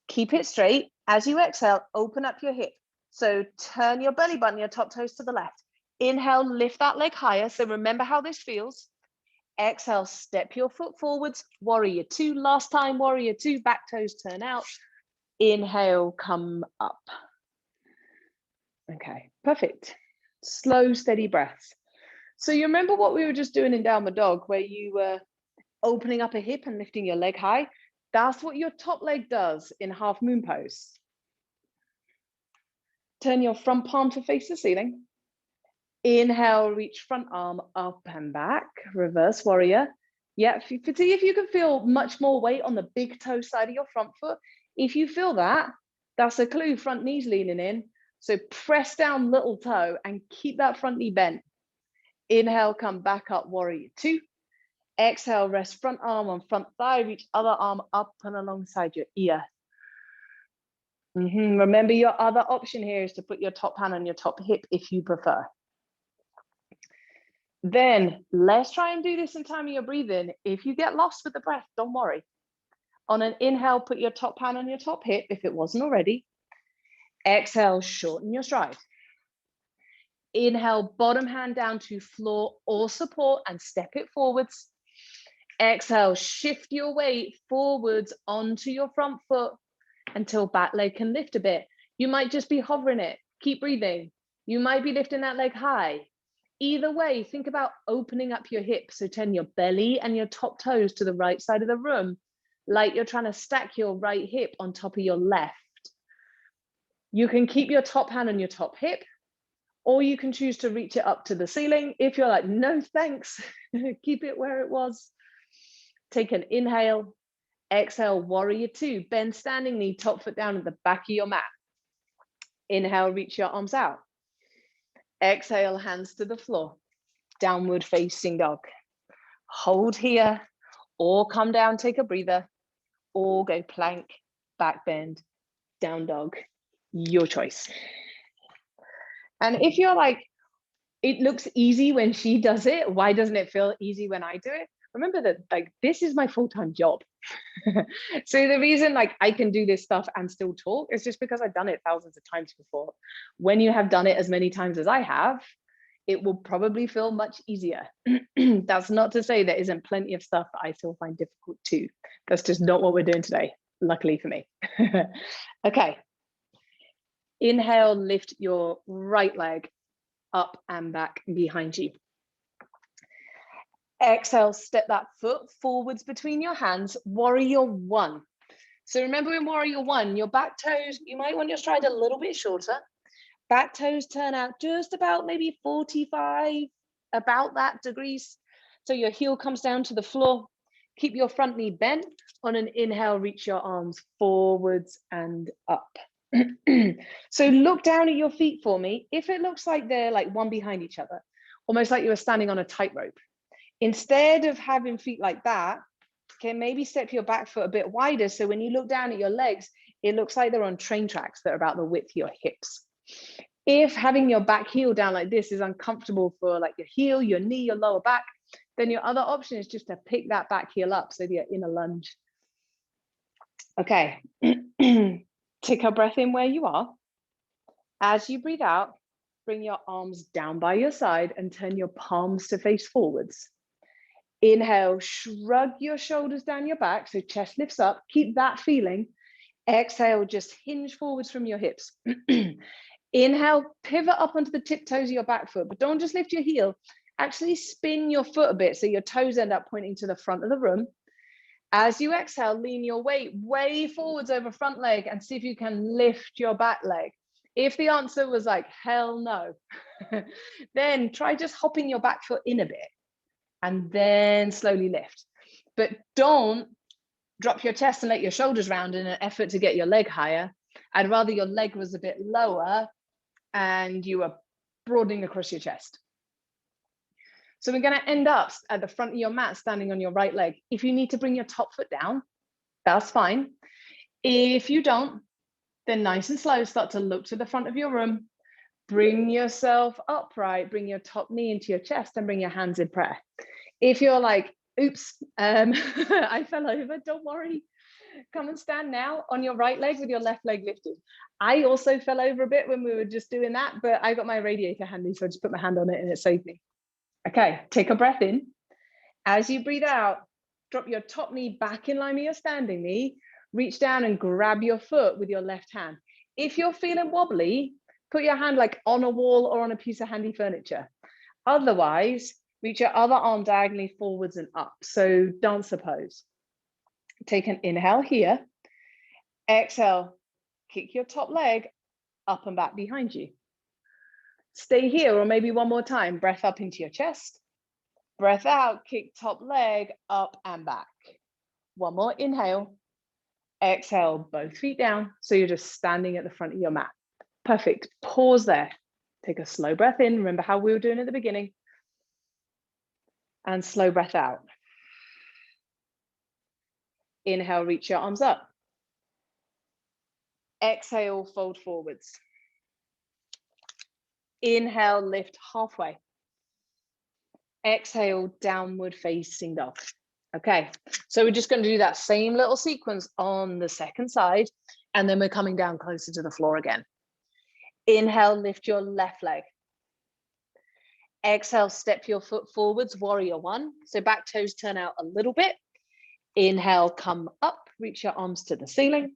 Keep it straight. As you exhale, open up your hip. So turn your belly button, your top toes to the left. Inhale, lift that leg higher. So remember how this feels. Exhale, step your foot forwards. Warrior two, last time, warrior two, back toes turn out. Inhale, come up. Okay, perfect. Slow, steady breaths. So you remember what we were just doing in downward dog, where you were opening up a hip and lifting your leg high? That's what your top leg does in half moon pose. Turn your front palm to face the ceiling. Inhale, reach front arm up and back, reverse warrior. Yeah, see if you can feel much more weight on the big toe side of your front foot. If you feel that, that's a clue, front knee's leaning in. So press down little toe and keep that front knee bent. Inhale, come back up, warrior two. Exhale, rest front arm on front thigh, reach other arm up and alongside your ear. Remember, your other option here is to put your top hand on your top hip if you prefer. Then let's try and do this in time of your breathing. If you get lost with the breath, don't worry. On an inhale, put your top hand on your top hip if it wasn't already. Exhale, shorten your stride. Inhale, bottom hand down to floor or support and step it forwards. Exhale, shift your weight forwards onto your front foot until back leg can lift a bit. You might just be hovering it. Keep breathing. You might be lifting that leg high. Either way, think about opening up your hips. So turn your belly and your top toes to the right side of the room, like you're trying to stack your right hip on top of your left. You can keep your top hand on your top hip, or you can choose to reach it up to the ceiling. If you're like, no, thanks, keep it where it was. Take an inhale, exhale, warrior two, bend standing knee, top foot down at the back of your mat. Inhale, reach your arms out. Exhale, hands to the floor, downward facing dog. Hold here, or come down, take a breather, or go plank, back bend, down dog, your choice. And if you're like, it looks easy when she does it, why doesn't it feel easy when I do it? Remember that, like, this is my full-time job. So the reason like I can do this stuff and still talk is just because I've done it thousands of times before. When you have done it as many times as I have, it will probably feel much easier. That's not to say there isn't plenty of stuff that I still find difficult too. That's just not what we're doing today, luckily for me. Okay. Inhale, lift your right leg up and back behind you. Exhale, step that foot forwards between your hands, warrior one. So remember in warrior one, your back toes, you might want your stride a little bit shorter. Back toes turn out just about maybe 45, about that degrees. So your heel comes down to the floor. Keep your front knee bent. On an inhale, reach your arms forwards and up. So look down at your feet for me. If it looks like they're like one behind each other, almost like you were standing on a tightrope, instead of having feet like that, okay, maybe step your back foot a bit wider. So when you look down at your legs, it looks like they're on train tracks that are about the width of your hips. If having your back heel down like this is uncomfortable for like your heel, your knee, your lower back, then your other option is just to pick that back heel up so that you're in a lunge. Okay, take a breath in where you are. As you breathe out, bring your arms down by your side and turn your palms to face forwards. Inhale, shrug your shoulders down your back, so chest lifts up, keep that feeling. Exhale, just hinge forwards from your hips. Inhale, pivot up onto the tiptoes of your back foot, but don't just lift your heel, actually spin your foot a bit so your toes end up pointing to the front of the room. As you exhale, lean your weight way forwards over front leg and see if you can lift your back leg. If the answer was like, hell no, then try just hopping your back foot in a bit and then slowly lift. But don't drop your chest and let your shoulders round in an effort to get your leg higher. I'd rather your leg was a bit lower and you were broadening across your chest. So we're going to end up at the front of your mat, standing on your right leg. If you need to bring your top foot down, that's fine. If you don't, then nice and slow, start to look to the front of your room. Bring yourself upright, bring your top knee into your chest and bring your hands in prayer. If you're like, oops, I fell over, don't worry. Come and stand now on your right leg with your left leg lifted. I also fell over a bit when we were just doing that, but I got my radiator handy, so I just put my hand on it and it saved me. Okay, take a breath in. As you breathe out, drop your top knee back in line with your standing knee. Reach down and grab your foot with your left hand. If you're feeling wobbly, put your hand like on a wall or on a piece of handy furniture. Otherwise, reach your other arm diagonally forwards and up. So dance a pose. Take an inhale here. Exhale, kick your top leg up and back behind you. Stay here, or maybe one more time. Breath up into your chest. Breath out, kick top leg up and back. One more inhale. Exhale, both feet down. So you're just standing at the front of your mat. Perfect. Pause there. Take a slow breath in. Remember how we were doing at the beginning. And slow breath out. Inhale, reach your arms up. Exhale, fold forwards. Inhale, lift halfway. Exhale, downward facing dog. Okay, so we're just going to do that same little sequence on the second side, and then we're coming down closer to the floor again. Inhale, lift your left leg. Exhale, step your foot forwards, warrior one. So back toes turn out a little bit. Inhale, come up, reach your arms to the ceiling.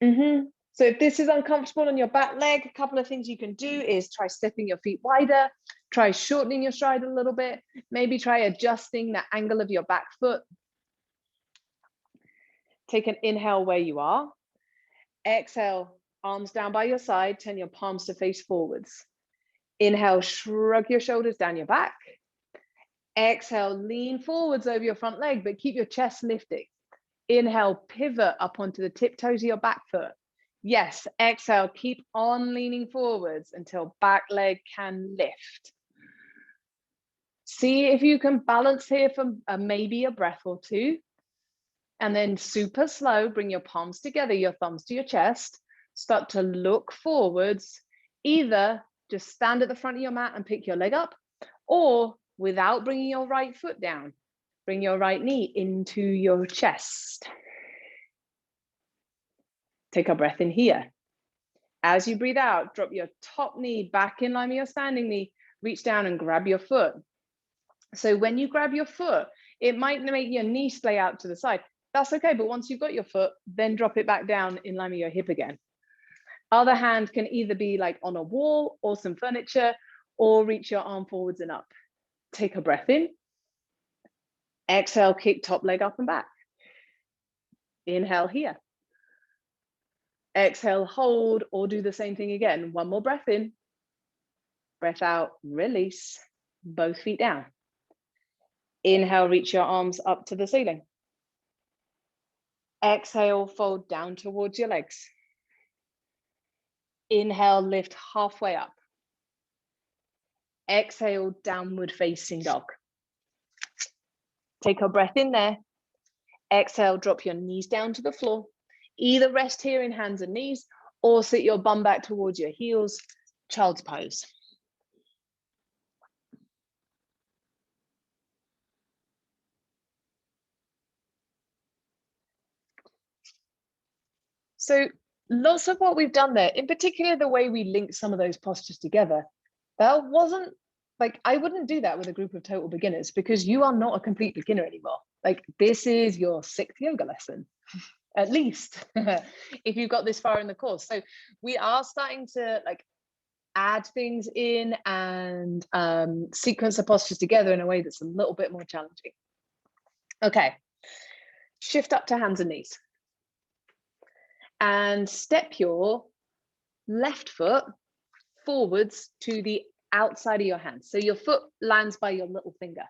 So if this is uncomfortable on your back leg, a couple of things you can do is try stepping your feet wider, try shortening your stride a little bit, maybe try adjusting the angle of your back foot. Take an inhale where you are. Exhale, arms down by your side, turn your palms to face forwards. Inhale, shrug your shoulders down your back. Exhale, lean forwards over your front leg, but keep your chest lifting. Inhale, pivot up onto the tiptoes of your back foot. Yes, exhale, keep on leaning forwards until back leg can lift. See if you can balance here for maybe a breath or two. And then super slow, bring your palms together, your thumbs to your chest. Start to look forwards. Either just stand at the front of your mat and pick your leg up, or without bringing your right foot down, bring your right knee into your chest. Take a breath in here. As you breathe out, drop your top knee back in line with your standing knee, reach down and grab your foot. So when you grab your foot, it might make your knee splay out to the side. That's okay, but once you've got your foot, then drop it back down in line with your hip again. Other hand can either be like on a wall or some furniture, or reach your arm forwards and up. Take a breath in. Exhale, kick top leg up and back. Inhale here. Exhale, hold, or do the same thing again. One more breath in. Breath out, release. Both feet down. Inhale, reach your arms up to the ceiling. Exhale, fold down towards your legs. Inhale, lift halfway up. Exhale, downward facing dog. Take a breath in there. Exhale, drop your knees down to the floor. Either rest here in hands and knees, or sit your bum back towards your heels, child's pose. So lots of what we've done there, in particular, the way we linked some of those postures together, that wasn't like, I wouldn't do that with a group of total beginners, because you are not a complete beginner anymore. Like, this is your 6th yoga lesson, at least, if you've got this far in the course. So we are starting to like add things in and sequence the postures together in a way that's a little bit more challenging. Okay, shift up to hands and knees. And step your left foot forwards to the outside of your hand. So your foot lands by your little finger.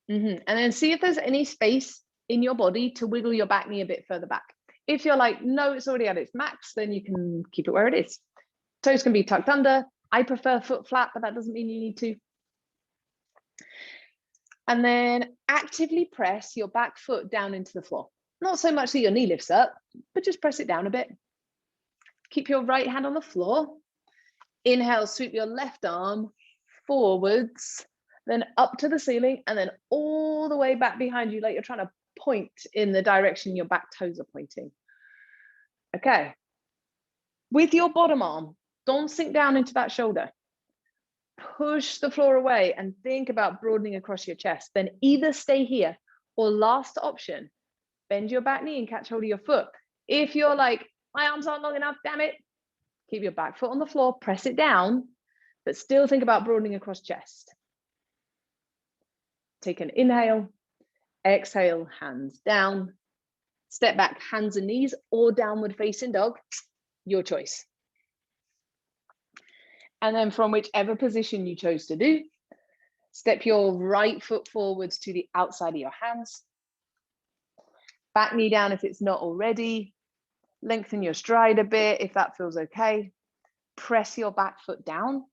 And then see if there's any space in your body to wiggle your back knee a bit further back. If you're like, no, it's already at its max, then you can keep it where it is. Toes can be tucked under. I prefer foot flat, but that doesn't mean you need to. And then actively press your back foot down into the floor. Not so much that your knee lifts up, but just press it down a bit. Keep your right hand on the floor. Inhale, sweep your left arm forwards, then up to the ceiling, and then all the way back behind you, like you're trying to point in the direction your back toes are pointing. Okay. With your bottom arm, don't sink down into that shoulder. Push the floor away and think about broadening across your chest. Then either stay here, or last option, bend your back knee and catch hold of your foot. If you're like, my arms aren't long enough, damn it, keep your back foot on the floor, press it down, but still think about broadening across chest. Take an inhale, exhale, hands down, step back, hands and knees, or downward facing dog, your choice. And then from whichever position you chose to do, step your right foot forwards to the outside of your hands. Back knee down if it's not already. Lengthen your stride a bit if that feels okay. Press your back foot down.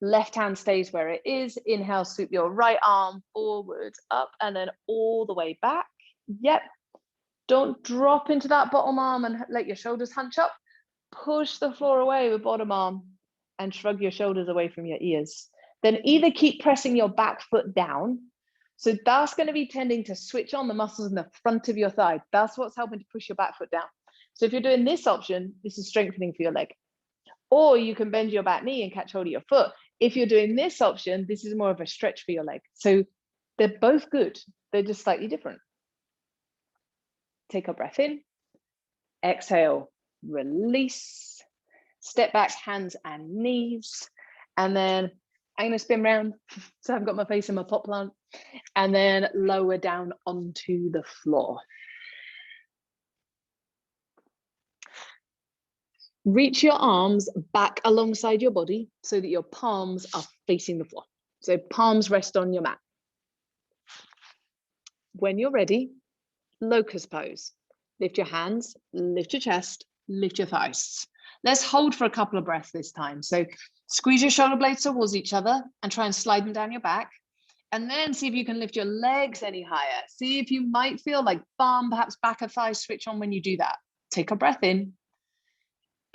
Left hand stays where it is. Inhale, sweep your right arm forwards, up, and then all the way back. Yep. Don't drop into that bottom arm and let your shoulders hunch up. push the floor away with bottom arm and shrug your shoulders away from your ears. Then either keep pressing your back foot down. So that's going to be tending to switch on the muscles in the front of your thigh. That's what's helping to push your back foot down. So if you're doing this option, this is strengthening for your leg. Or you can bend your back knee and catch hold of your foot. If you're doing this option, this is more of a stretch for your leg. So they're both good. They're just slightly different. Take a breath in. Exhale, release. Step back, hands and knees. And then I'm going to spin round. So I've got my face in my pot plant. And then lower down onto the floor. Reach your arms back alongside your body so that your palms are facing the floor. So palms rest on your mat. When you're ready, locust pose. Lift your hands, lift your chest, lift your thighs. Let's hold for a couple of breaths this time. So squeeze your shoulder blades towards each other and try and slide them down your back. And then see if you can lift your legs any higher. See if you might feel like bum, perhaps back of thigh switch on when you do that. Take a breath in.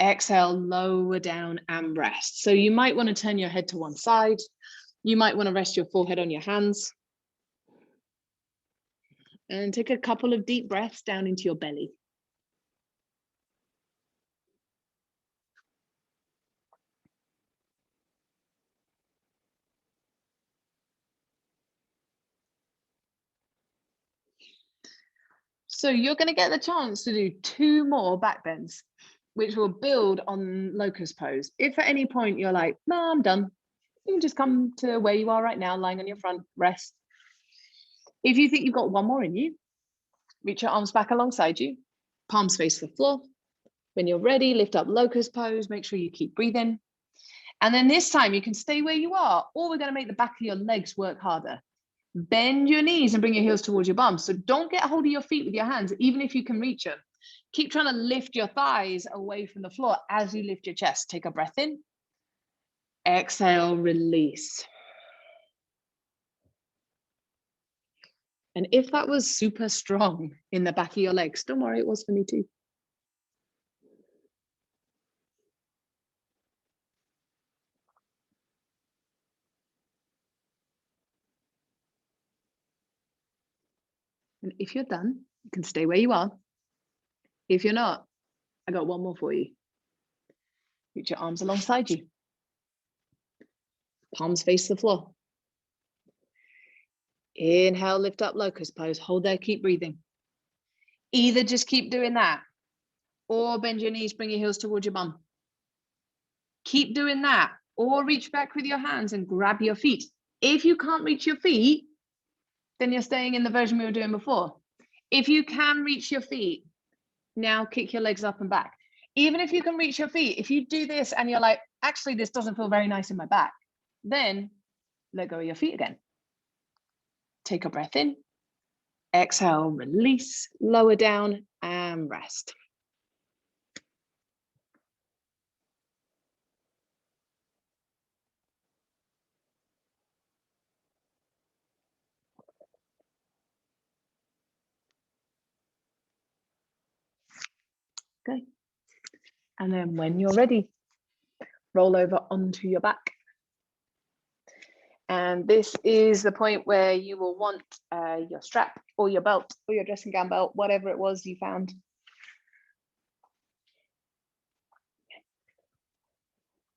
Exhale, lower down and rest. So you might want to turn your head to one side. You might want to rest your forehead on your hands. And take a couple of deep breaths down into your belly. So you're going to get the chance to do 2 more back bends, which will build on locust pose. If at any point you're like, no, I'm done, you can just come to where you are right now, lying on your front, rest. If you think you've got one more in you, reach your arms back alongside you, palms face the floor. When you're ready, lift up locust pose, make sure you keep breathing. And then this time you can stay where you are, or we're going to make the back of your legs work harder. Bend your knees and bring your heels towards your bum. So don't get a hold of your feet with your hands, even if you can reach them. Keep trying to lift your thighs away from the floor as you lift your chest. Take a breath in. Exhale, release. And if that was super strong in the back of your legs, don't worry, it was for me too. And if you're done, you can stay where you are. If you're not, I got one more for you. Reach your arms alongside you. Palms face the floor. Inhale, lift up locust pose. Hold there, keep breathing. Either just keep doing that, or bend your knees, bring your heels towards your bum. Keep doing that, or reach back with your hands and grab your feet. If you can't reach your feet, then you're staying in the version we were doing before. If you can reach your feet, now kick your legs up and back. Even if you can reach your feet, if you do this and you're like, actually, this doesn't feel very nice in my back, then let go of your feet again. Take a breath in. Exhale, release, lower down and rest. Okay. And then when you're ready, roll over onto your back. And this is the point where you will want your strap or your belt or your dressing gown belt, whatever it was you found.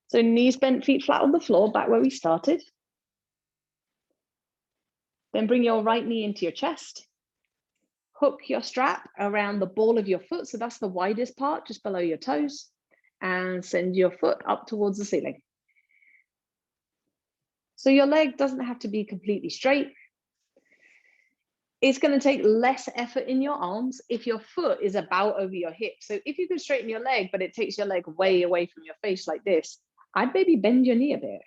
So knees bent, feet flat on the floor, back where we started. Then bring your right knee into your chest. Hook your strap around the ball of your foot. So that's the widest part, just below your toes. And send your foot up towards the ceiling. So your leg doesn't have to be completely straight. It's going to take less effort in your arms if your foot is about over your hip. So if you can straighten your leg, but it takes your leg way away from your face like this, I'd maybe bend your knee a bit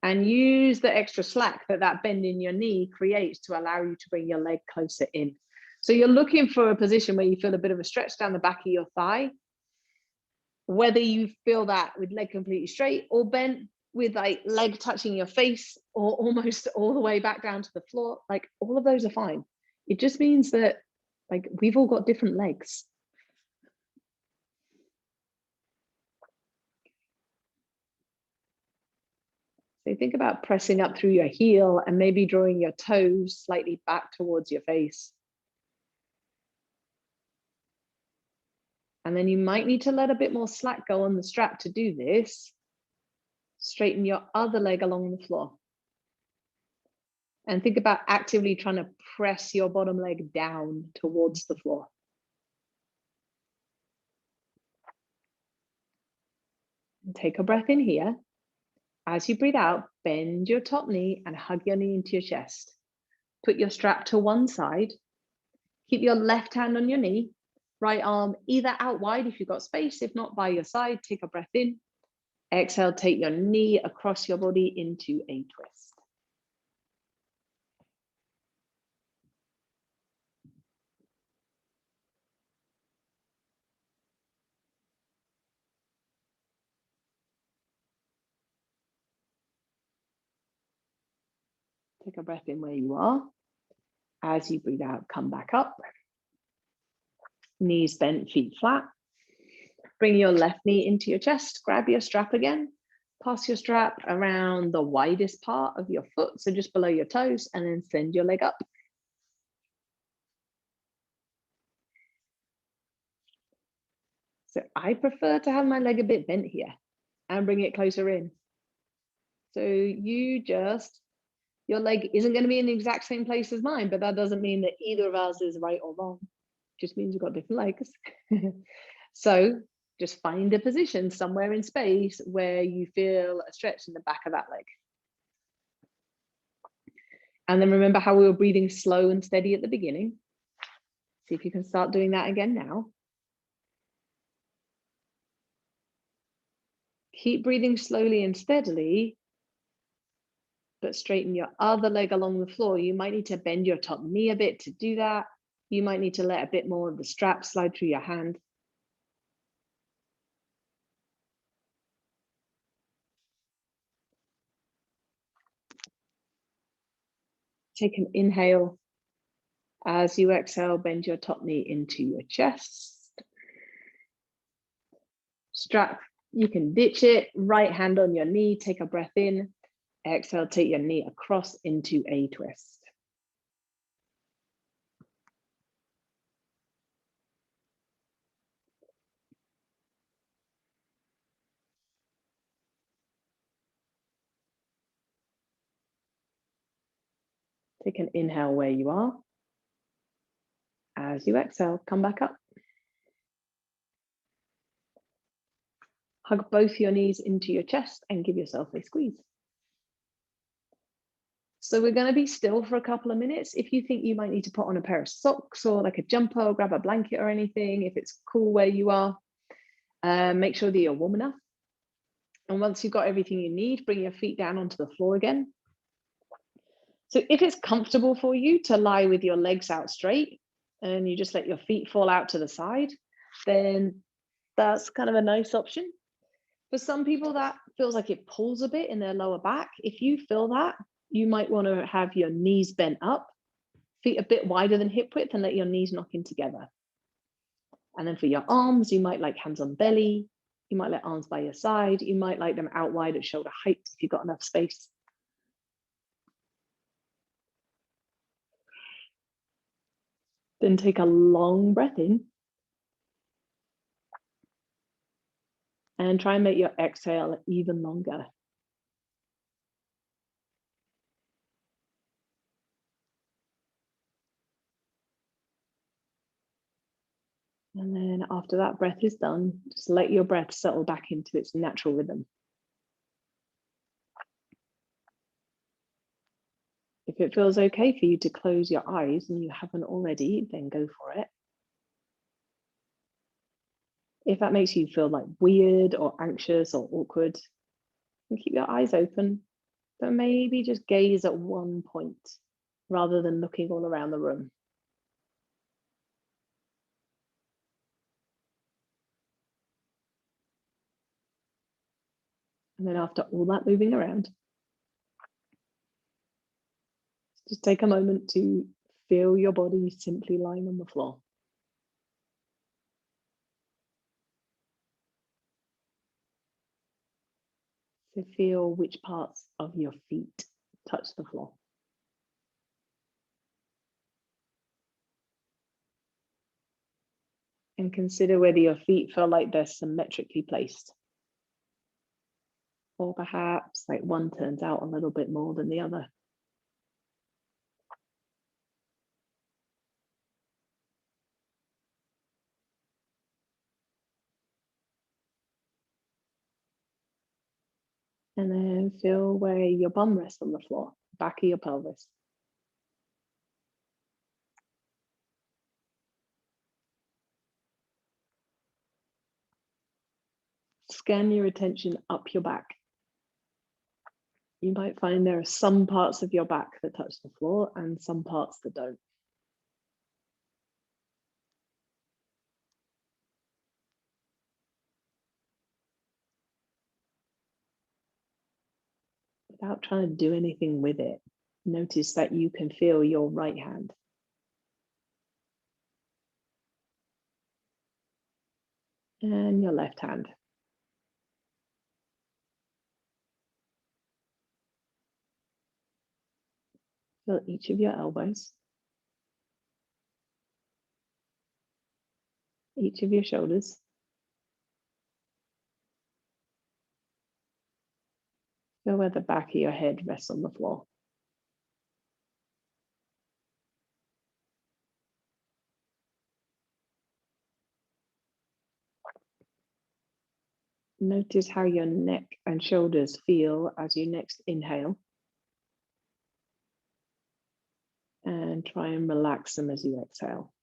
and use the extra slack that bend in your knee creates to allow you to bring your leg closer in. So you're looking for a position where you feel a bit of a stretch down the back of your thigh, whether you feel that with leg completely straight or bent, with like leg touching your face or almost all the way back down to the floor, like all of those are fine. It just means that like we've all got different legs. So think about pressing up through your heel and maybe drawing your toes slightly back towards your face. And then you might need to let a bit more slack go on the strap to do this. Straighten your other leg along the floor. And think about actively trying to press your bottom leg down towards the floor. And take a breath in here. As you breathe out, bend your top knee and hug your knee into your chest. Put your strap to one side. Keep your left hand on your knee, right arm either out wide if you've got space, if not by your side. Take a breath in. Exhale, take your knee across your body into a twist. Take a breath in where you are. As you breathe out, come back up. Knees bent, feet flat. Bring your left knee into your chest. Grab your strap again. Pass your strap around the widest part of your foot, so just below your toes, and then send your leg up. So I prefer to have my leg a bit bent here and bring it closer in. So your leg isn't going to be in the exact same place as mine, but that doesn't mean that either of ours is right or wrong. It just means we've got different legs. So just find a position somewhere in space where you feel a stretch in the back of that leg. And then remember how we were breathing slow and steady at the beginning. See if you can start doing that again now. Keep breathing slowly and steadily, but straighten your other leg along the floor. You might need to bend your top knee a bit to do that. You might need to let a bit more of the strap slide through your hand. Take an inhale. As you exhale, bend your top knee into your chest. Strap, you can ditch it. Right hand on your knee, take a breath in. Exhale, take your knee across into a twist. Take an inhale where you are. As you exhale, come back up. Hug both your knees into your chest and give yourself a squeeze. So we're going to be still for a couple of minutes. If you think you might need to put on a pair of socks or like a jumper or grab a blanket or anything, if it's cool where you are, make sure that you're warm enough. And once you've got everything you need, bring your feet down onto the floor again. So if it's comfortable for you to lie with your legs out straight and you just let your feet fall out to the side, then that's kind of a nice option. For some people, that feels like it pulls a bit in their lower back. If you feel that, you might want to have your knees bent up, feet a bit wider than hip width, and let your knees knock in together. And then for your arms, you might like hands on belly. You might let arms by your side. You might like them out wide at shoulder height if you've got enough space. Then take a long breath in. And try and make your exhale even longer. And then after that breath is done, just let your breath settle back into its natural rhythm. If it feels okay for you to close your eyes and you haven't already, then go for it. If that makes you feel like weird or anxious or awkward, then keep your eyes open, but maybe just gaze at one point rather than looking all around the room. And then after all that moving around, just take a moment to feel your body simply lying on the floor. So feel which parts of your feet touch the floor. And consider whether your feet feel like they're symmetrically placed. Or perhaps like one turns out a little bit more than the other. And then feel where your bum rests on the floor, back of your pelvis. Scan your attention up your back. You might find there are some parts of your back that touch the floor and some parts that don't. Without trying to do anything with it, notice that you can feel your right hand. And your left hand. Feel each of your elbows. Each of your shoulders. Feel where the back of your head rests on the floor. Notice how your neck and shoulders feel as you next inhale. And try and relax them as you exhale.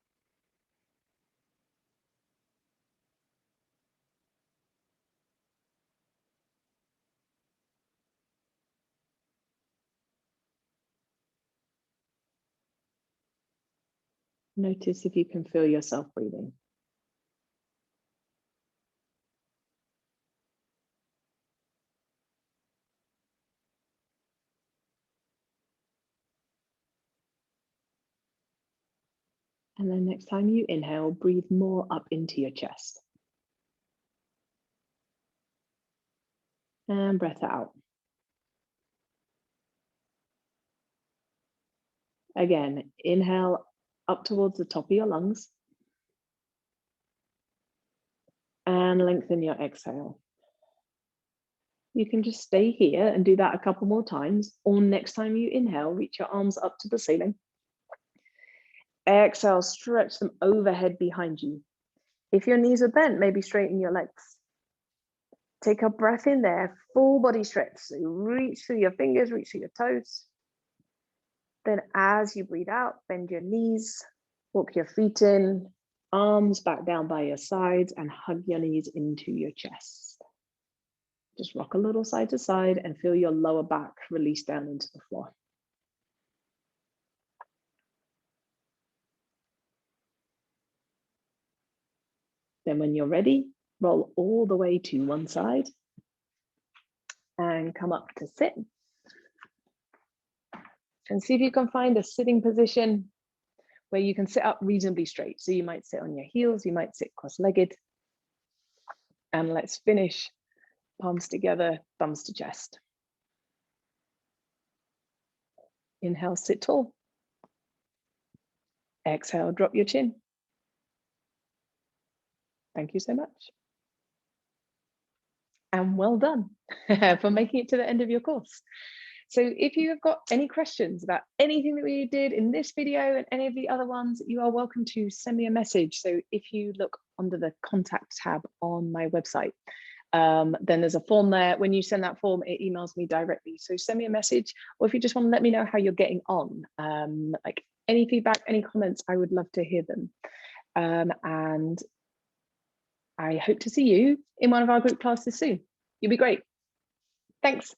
Notice if you can feel yourself breathing. And then next time you inhale, breathe more up into your chest. And breath out. Again, inhale up towards the top of your lungs. And lengthen your exhale. You can just stay here and do that a couple more times, or next time you inhale, reach your arms up to the ceiling. Exhale, stretch them overhead behind you. If your knees are bent, maybe straighten your legs. Take a breath in there, full body stretch. So reach through your fingers, reach through your toes. Then as you breathe out, bend your knees, walk your feet in, arms back down by your sides, and hug your knees into your chest. Just rock a little side to side and feel your lower back release down into the floor. Then when you're ready, roll all the way to one side and come up to sit. And see if you can find a sitting position where you can sit up reasonably straight. So you might sit on your heels, you might sit cross-legged. And let's finish, palms together, thumbs to chest. Inhale, sit tall. Exhale, drop your chin. Thank you so much. And well done for making it to the end of your course. So if you have got any questions about anything that we did in this video and any of the other ones, you are welcome to send me a message. So if you look under the contact tab on my website, then there's a form there. When you send that form, it emails me directly. So send me a message, or if you just want to let me know how you're getting on, like any feedback, any comments, I would love to hear them. And I hope to see you in one of our group classes soon. You'll be great. Thanks.